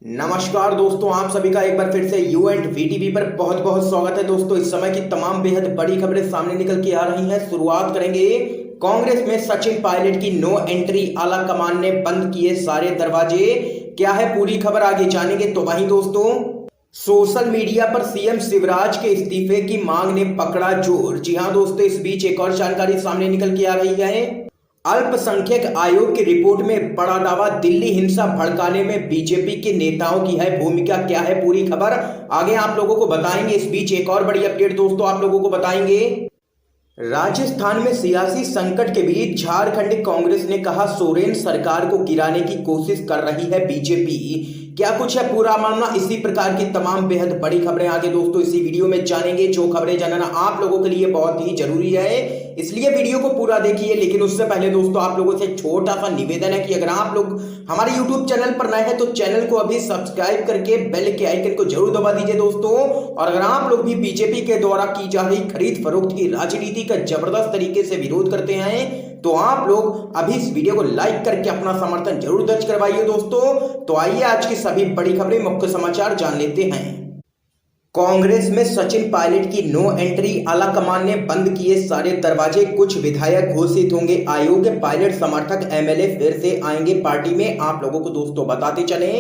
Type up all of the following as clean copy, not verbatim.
नमस्कार दोस्तों, आप सभी का एक बार फिर से यू एंड वीटीवी पर बहुत बहुत स्वागत है। दोस्तों, इस समय की तमाम बेहद बड़ी खबरें सामने निकल के आ रही हैं। शुरुआत करेंगे कांग्रेस में सचिन पायलट की नो एंट्री, आला कमान ने बंद किए सारे दरवाजे। क्या है पूरी खबर, आगे जानेंगे। तो वहीं दोस्तों, सोशल मीडिया पर सीएम शिवराज के इस्तीफे की मांग ने पकड़ा जोर। जी हां दोस्तों, इस बीच एक और जानकारी सामने निकल के आ रही है। अल्पसंख्यक आयोग की रिपोर्ट में बड़ा दावा, दिल्ली हिंसा भड़काने में बीजेपी के नेताओं की है भूमिका। क्या है पूरी खबर, आगे आप लोगों को बताएंगे। इस बीच एक और बड़ी अपडेट दोस्तों आप लोगों को बताएंगे। राजस्थान में सियासी संकट के बीच झारखंड कांग्रेस ने कहा, सोरेन सरकार को गिराने की कोशिश कर रही है बीजेपी। क्या कुछ है पूरा मामला, इसी प्रकार की तमाम बेहद बड़ी खबरें आगे दोस्तों इसी वीडियो में जानेंगे। जो खबरें जानना आप लोगों के लिए बहुत ही जरूरी है, इसलिए वीडियो को पूरा देखिए। लेकिन उससे पहले दोस्तों, आप लोगों से छोटा सा निवेदन है कि अगर आप लोग हमारे यूट्यूब चैनल पर नए हैं तो चैनल को अभी सब्सक्राइब करके बेल के आइकन को जरूर दबा दीजिए दोस्तों। और अगर आप लोग भी बीजेपी के द्वारा की जा रही खरीद फरोख्त की राजनीति का जबरदस्त तरीके से विरोध करते हैं तो आप लोग अभी इस वीडियो को लाइक करके अपना समर्थन जरूर दर्ज करवाइए दोस्तों। तो आइए आज की सभी बड़ी खबरें, मुख्य समाचार जान लेते हैं। कांग्रेस में सचिन पायलट की नो एंट्री, आला कमान ने बंद किए सारे दरवाजे, कुछ विधायक घोषित होंगे आयोग। पायलट समर्थक एमएलए फिर से आएंगे पार्टी में, आप लोगों को दोस्तों बताते चले।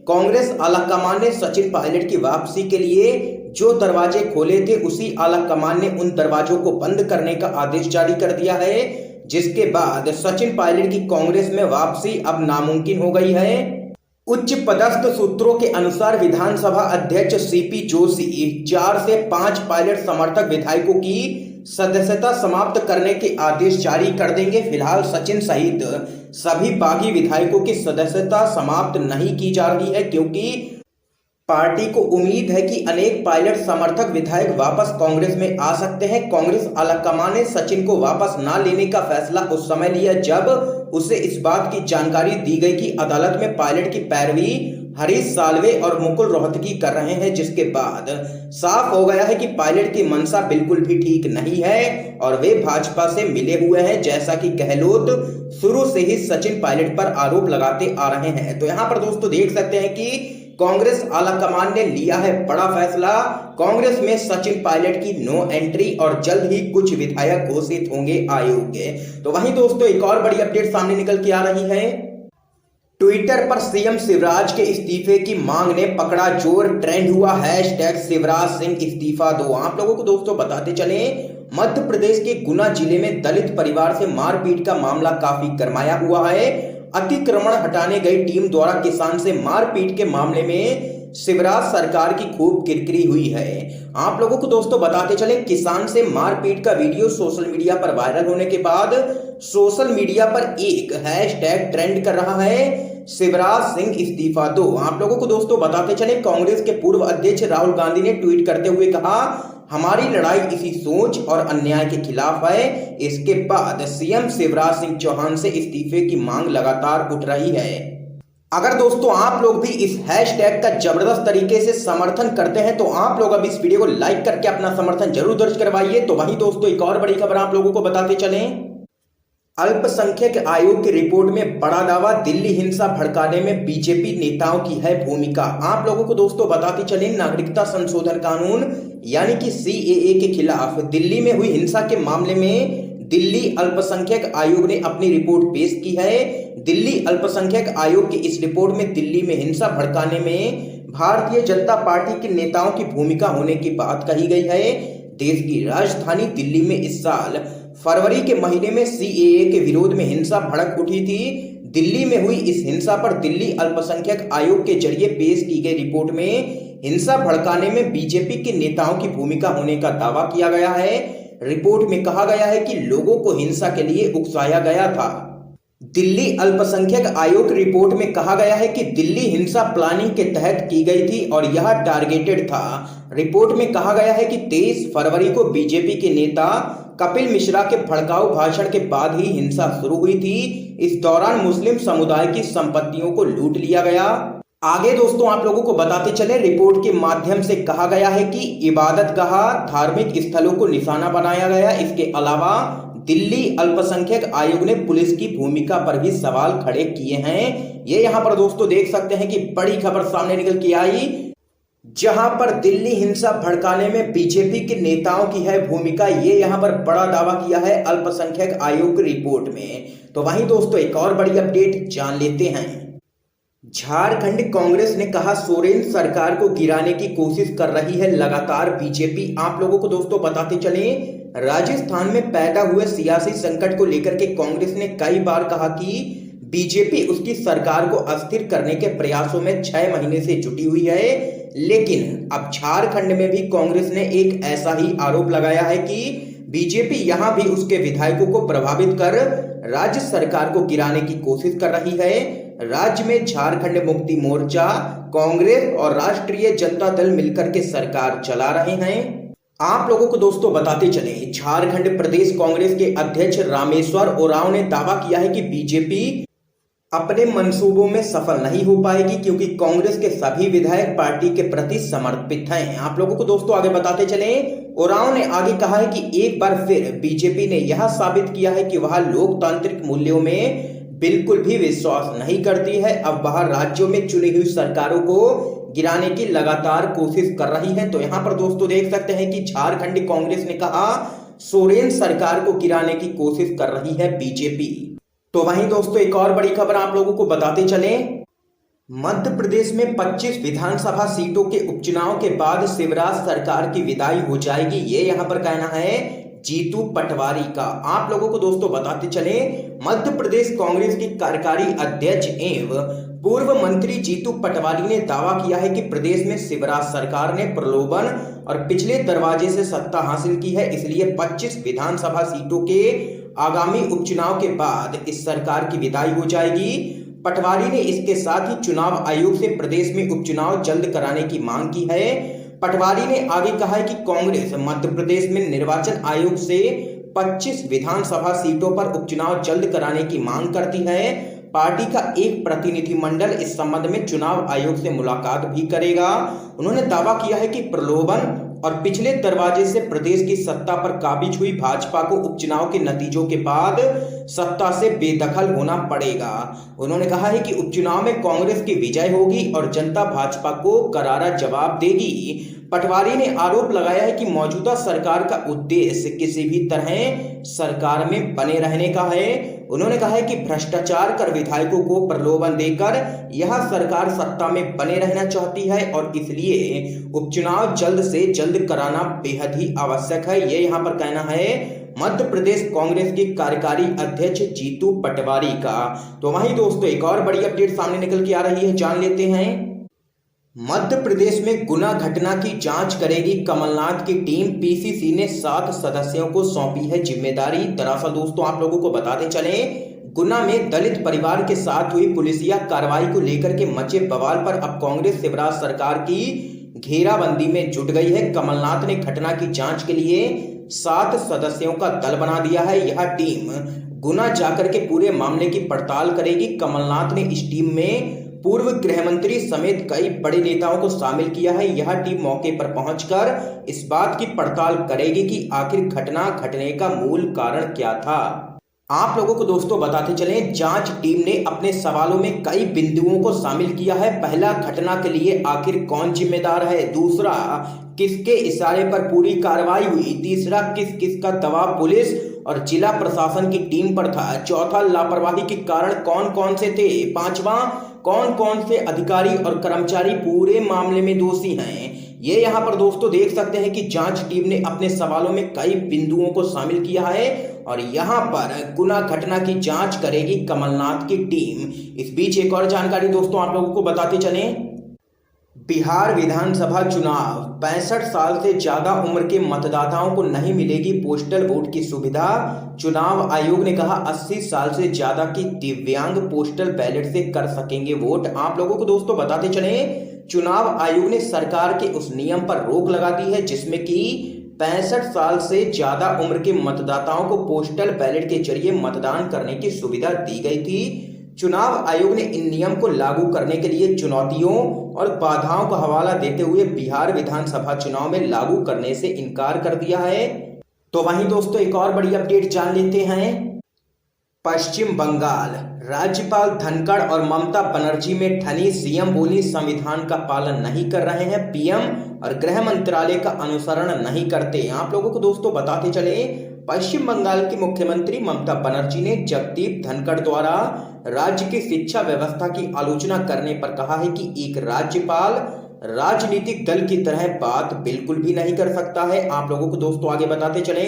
कांग्रेस आला कमान ने सचिन पायलट की वापसी के लिए जो दरवाजे खोले थे, उसी आला कमान ने उन दरवाजों को बंद करने का आदेश जारी कर दिया है, जिसके बाद सचिन पायलट की कांग्रेस में वापसी अब नामुमकिन हो गई है। उच्च पदस्थ सूत्रों के अनुसार विधानसभा अध्यक्ष सीपी जोशी 4 से 5 पायलट समर्थक विधायकों की सदस्यता समाप्त करने के आदेश जारी कर देंगे। फिलहाल सचिन सहित सभी बागी विधायकों की सदस्यता समाप्त नहीं की जा रही है, क्योंकि पार्टी को उम्मीद है कि अनेक पायलट समर्थक विधायक वापस कांग्रेस में आ सकते हैं। कांग्रेस आलाकमान ने सचिन को वापस ना लेने का फैसला उस समय लिया जब उसे इस बात की जानकारी दी गई कि अदालत में पायलट की पैरवी हरीश साल्वे और मुकुल रोहतगी कर रहे हैं, जिसके बाद साफ हो गया है कि पायलट की मंशा बिल्कुल भी ठीक नहीं है और वे भाजपा से मिले हुए हैं, जैसा कि गहलोत शुरू से ही सचिन पायलट पर आरोप लगाते आ रहे हैं। तो यहाँ पर दोस्तों देख सकते हैं कि कांग्रेस आलाकमान ने लिया है बड़ा फैसला। कांग्रेस में सचिन पायलट की नो एंट्री और जल्द ही कुछ विधायक घोषित होंगे आयोग के। तो वहीं दोस्तों एक और बड़ी अपडेट सामने निकल के आ रही है। ट्विटर पर सीएम शिवराज के इस्तीफे की मांग ने पकड़ा जोर, ट्रेंड हुआ हैशटैग शिवराज सिंह इस्तीफा दो। आप लोगों को दोस्तों बताते चले, मध्य प्रदेश के गुना जिले में दलित परिवार से मारपीट का मामला काफी गरमाया हुआ है। अतिक्रमण हटाने गई टीम द्वारा किसान से मारपीट के मामले में शिवराज सरकार की खूब किरकिरी हुई है। आप लोगों को दोस्तों बताते चले, किसान से मारपीट का वीडियो सोशल मीडिया पर वायरल होने के बाद सोशल मीडिया पर एक हैशटैग ट्रेंड कर रहा है, शिवराज सिंह इस्तीफा दो। आप लोगों को दोस्तों बताते चले, कांग्रेस के पूर्व अध्यक्ष राहुल गांधी ने ट्वीट करते हुए कहा, हमारी लड़ाई इसी सोच और अन्याय के खिलाफ है। इसके बाद सीएम शिवराज सिंह चौहान से इस्तीफे की मांग लगातार उठ रही है। अगर दोस्तों आप लोग भी इस हैशटैग का जबरदस्त तरीके से समर्थन करते हैं तो आप लोग अब इस वीडियो को लाइक करके अपना समर्थन जरूर दर्ज करवाइए। तो वहीं दोस्तों एक और बड़ी खबर आप लोगों को बताते चलें। अल्पसंख्यक आयोग की रिपोर्ट में बड़ा दावा, दिल्ली हिंसा भड़काने में बीजेपी नेताओं की है भूमिका। आप लोगों को दोस्तों बताते चले, नागरिकता संशोधन कानून यानी कि सीएए के खिलाफ दिल्ली में हुई हिंसा के मामले में दिल्ली अल्पसंख्यक आयोग ने अपनी रिपोर्ट पेश की है। दिल्ली अल्पसंख्यक आयोग की इस रिपोर्ट में दिल्ली में हिंसा भड़काने में भारतीय जनता पार्टी के नेताओं की भूमिका होने की बात कही गई है। देश की राजधानी दिल्ली में इस साल फरवरी के महीने में सीएए के विरोध में हिंसा भड़क उठी थी। दिल्ली में हुई इस हिंसा पर दिल्ली अल्पसंख्यक आयोग के जरिए पेश की गई रिपोर्ट में हिंसा भड़काने में बीजेपी के नेताओं की भूमिका होने का दावा किया गया है। रिपोर्ट में कहा गया है कि लोगों को हिंसा के लिए उकसाया गया था। दिल्ली अल्पसंख्यक आयोग की रिपोर्ट में कहा गया है कि दिल्ली हिंसा प्लानिंग के तहत की गई थी और यह टारगेटेड था। रिपोर्ट में कहा गया है कि 23 फरवरी को बीजेपी के नेता कपिल मिश्रा के भड़काऊ भाषण के बाद ही हिंसा शुरू हुई थी। इस दौरान मुस्लिम समुदाय की संपत्तियों को लूट लिया गया। आगे दोस्तों आप लोगों को बताते चले, रिपोर्ट के माध्यम से कहा गया है कि इबादतगाह, धार्मिक स्थलों को निशाना बनाया गया। इसके अलावा दिल्ली अल्पसंख्यक आयोग ने पुलिस की भूमिका पर भी सवाल खड़े किए हैं। ये यहां पर दोस्तों देख सकते हैं कि बड़ी खबर सामने निकल के आई, जहां पर दिल्ली हिंसा भड़काने में बीजेपी के नेताओं की है भूमिका। ये यहां पर बड़ा दावा किया है अल्पसंख्यक आयोग की रिपोर्ट में। तो वहीं दोस्तों एक और बड़ी अपडेट जान लेते हैं। झारखंड कांग्रेस ने कहा सोरेन सरकार को गिराने की कोशिश कर रही है लगातार बीजेपी। आप लोगों को दोस्तों बताते चले, राजस्थान में पैदा हुए सियासी संकट को लेकर के कांग्रेस ने कई बार कहा कि बीजेपी उसकी सरकार को अस्थिर करने के प्रयासों में 6 महीने से जुटी हुई है। लेकिन अब झारखंड में भी कांग्रेस ने एक ऐसा ही आरोप लगाया है कि बीजेपी यहां भी उसके विधायकों को प्रभावित कर राज्य सरकार को गिराने की कोशिश कर रही है। राज्य में झारखंड मुक्ति मोर्चा, कांग्रेस और राष्ट्रीय जनता दल मिलकर के सरकार चला रहे हैं। आप लोगों को दोस्तों बताते चले, झारखंड प्रदेश कांग्रेस के अध्यक्ष रामेश्वर ओरांव ने दावा किया है कि बीजेपी अपने मंसूबों में सफल नहीं हो पाएगी क्योंकि कांग्रेस के सभी विधायक पार्टी के प्रति समर्पित हैं। आप लोगों को दोस्तों आगे बताते चले, ओरांव ने आगे कहा है कि एक बार फिर बीजेपी ने यह साबित किया है कि वह लोकतांत्रिक मूल्यों में बिल्कुल भी विश्वास नहीं करती है। अब वह राज्यों में चुनी हुई सरकारों को गिराने की लगातार कोशिश कर रही है। तो यहाँ पर दोस्तों देख सकते हैं कि झारखंड कांग्रेस ने कहा सोरेन सरकार को गिराने की कोशिश कर रही है बीजेपी। तो वहीं दोस्तों एक और बड़ी खबर आप लोगों को बताते चले, मध्य प्रदेश में 25 विधानसभा सीटों के उपचुनाव के बाद शिवराज सरकार की विदाई हो जाएगी। ये यहां पर कहना है जीतू पटवारी का। आप लोगों को दोस्तों बताते चले, मध्य प्रदेश कांग्रेस की कार्यकारी अध्यक्ष एवं पूर्व मंत्री जीतू पटवारी ने दावा किया है कि प्रदेश में शिवराज सरकार ने प्रलोभन और पिछले दरवाजे से सत्ता हासिल की है, इसलिए 25 विधानसभा सीटों के आगामी उपचुनाव के बाद इस सरकार की विदाई हो जाएगी। पटवारी ने इसके साथ ही चुनाव आयोग से प्रदेश में उपचुनाव जल्द कराने की मांग की है। पटवारी ने आगे कहा है कि कांग्रेस मध्य प्रदेश में निर्वाचन आयोग से 25 विधानसभा सीटों पर उपचुनाव जल्द कराने की मांग करती है। पार्टी का एक प्रतिनिधिमंडल इस संबंध में चुनाव आयोग से मुलाकात भी करेगा। उन्होंने दावा किया है कि प्रलोभन और पिछले दरवाजे से प्रदेश की सत्ता पर काबिज हुई भाजपा को उपचुनाव के नतीजों के बाद सत्ता से बेदखल होना पड़ेगा। उन्होंने कहा है कि उपचुनाव में कांग्रेस की विजय होगी और जनता भाजपा को करारा जवाब देगी। पटवारी ने आरोप लगाया है कि मौजूदा सरकार का उद्देश्य किसी भी तरह सरकार में बने रहने का है। उन्होंने कहा है कि भ्रष्टाचार कर विधायकों को प्रलोभन देकर यह सरकार सत्ता में बने रहना चाहती है और इसलिए उपचुनाव जल्द से जल्द कराना बेहद ही आवश्यक है। ये यहाँ पर कहना है मध्य प्रदेश कांग्रेस के कार्यकारी अध्यक्ष जीतू पटवारी का। तो वहीं दोस्तों एक और बड़ी अपडेट सामने निकल के आ रही है, जान लेते हैं। मध्य प्रदेश में गुना घटना की जांच करेगी कमलनाथ की टीम। पीसीसी ने 7 सदस्यों को सौंपी है जिम्मेदारी। दरअसल दोस्तों आप लोगों को बताते चले, गुना में दलित परिवार के साथ हुई पुलिसिया कार्रवाई को लेकर के मचे बवाल पर अब कांग्रेस शिवराज सरकार की घेराबंदी में जुट गई है। कमलनाथ ने घटना की जांच के लिए 7 सदस्यों का दल बना दिया है। यह टीम गुना जाकर के पूरे मामले की पड़ताल करेगी। कमलनाथ ने इस टीम में पूर्व गृह मंत्री समेत कई बड़े नेताओं को शामिल किया है। यह टीम मौके पर पहुंचकर इस बात की पड़ताल करेगी कि आखिर घटना घटने का मूल कारण क्या था। आप लोगों को दोस्तों बताते चलें, जांच टीम ने अपने सवालों में कई बिंदुओं को शामिल किया है। पहला, घटना के लिए आखिर कौन जिम्मेदार है। दूसरा, किसके इशारे पर पूरी कार्रवाई हुई। तीसरा, किस किस का दबाव पुलिस और जिला प्रशासन की टीम पर था। चौथा, लापरवाही के कारण कौन कौन से थे। पांचवा, कौन कौन से अधिकारी और कर्मचारी पूरे मामले में दोषी हैं। ये यहाँ पर दोस्तों देख सकते हैं कि जांच टीम ने अपने सवालों में कई बिंदुओं को शामिल किया है और यहाँ पर गुना घटना की जांच करेगी कमलनाथ की टीम। इस बीच एक और जानकारी दोस्तों आप लोगों को बताते चलें, बिहार विधानसभा चुनाव 65 साल से ज्यादा उम्र के मतदाताओं को नहीं मिलेगी पोस्टल वोट की सुविधा। चुनाव आयोग ने कहा 80 साल से ज्यादा की दिव्यांग पोस्टल बैलेट से कर सकेंगे वोट। आप लोगों को दोस्तों बताते चलें, चुनाव आयोग ने सरकार के उस नियम पर रोक लगा दी है जिसमें कि 65 साल से ज्यादा उम्र के मतदाताओं को पोस्टल बैलेट के जरिए मतदान करने की सुविधा दी गई थी। चुनाव आयोग ने इन नियम को लागू करने के लिए चुनौतियों और बाधाओं का हवाला देते हुए बिहार विधानसभा चुनाव में लागू करने से इनकार कर दिया है। तो वहीं दोस्तों एक और बड़ी अपडेट जान लेते हैं। पश्चिम बंगाल राज्यपाल धनखड़ और ममता बनर्जी में ठनी, सीएम बोली संविधान का पालन नहीं कर रहे हैं, पीएम और गृह मंत्रालय का अनुसरण नहीं करते। आप लोगों को दोस्तों बताते चले, पश्चिम बंगाल की मुख्यमंत्री ममता बनर्जी ने जगदीप धनखड़ द्वारा राज्य की शिक्षा व्यवस्था की आलोचना करने पर कहा है कि एक राज्यपाल राजनीतिक दल की तरह बात बिल्कुल भी नहीं कर सकता है। आप लोगों को दोस्तों आगे बताते चले,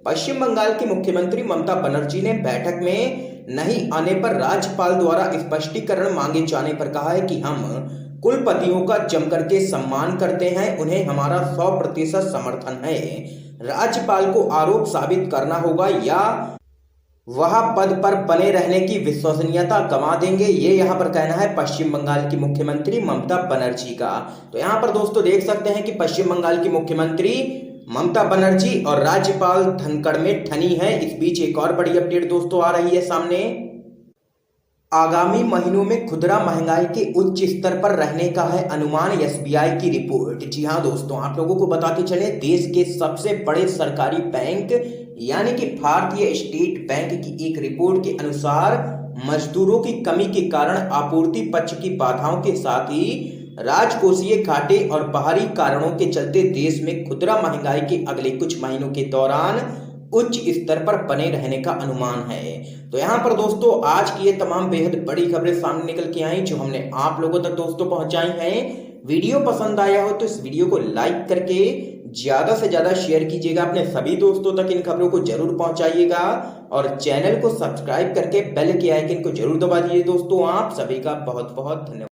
पश्चिम बंगाल की मुख्यमंत्री ममता बनर्जी ने बैठक में नहीं आने पर राज्यपाल द्वारा स्पष्टीकरण मांगे जाने पर कहा है कि हम कुलपतियों का जमकर के सम्मान करते हैं, उन्हें हमारा 100% समर्थन है। राज्यपाल को आरोप साबित करना होगा या वह पद पर बने रहने की विश्वसनीयता गंवा देंगे, ये यहाँ पर कहना है पश्चिम बंगाल की मुख्यमंत्री ममता बनर्जी का। तो यहाँ पर दोस्तों देख सकते हैं कि पश्चिम बंगाल की मुख्यमंत्री ममता बनर्जी और राज्यपाल धनखड़ में ठनी है। इस बीच एक और बड़ी अपडेट दोस्तों आ रही है सामने। आगामी महीनों में खुदरा महंगाई के उच्च स्तर पर रहने का है अनुमान, एसबीआई की रिपोर्ट। जी हां दोस्तों, आप लोगों को बताते चले, देश के सबसे बड़े सरकारी बैंक यानी कि भारतीय स्टेट बैंक की एक रिपोर्ट के अनुसार मजदूरों की कमी के कारण आपूर्ति पक्ष की बाधाओं के साथ ही राजकोषीय घाटे और बाहरी कारणों के चलते देश में खुदरा महंगाई के अगले कुछ महीनों के दौरान उच्च स्तर पर बने रहने का अनुमान है। तो यहाँ पर दोस्तों आज की ये तमाम बेहद बड़ी खबरें सामने निकल के आई जो हमने आप लोगों तक दोस्तों पहुंचाई हैं। वीडियो पसंद आया हो तो इस वीडियो को लाइक करके ज्यादा से ज्यादा शेयर कीजिएगा, अपने सभी दोस्तों तक इन खबरों को जरूर पहुंचाइएगा और चैनल को सब्सक्राइब करके बेल के आइकन को जरूर दबा दीजिए। दोस्तों आप सभी का बहुत बहुत धन्यवाद।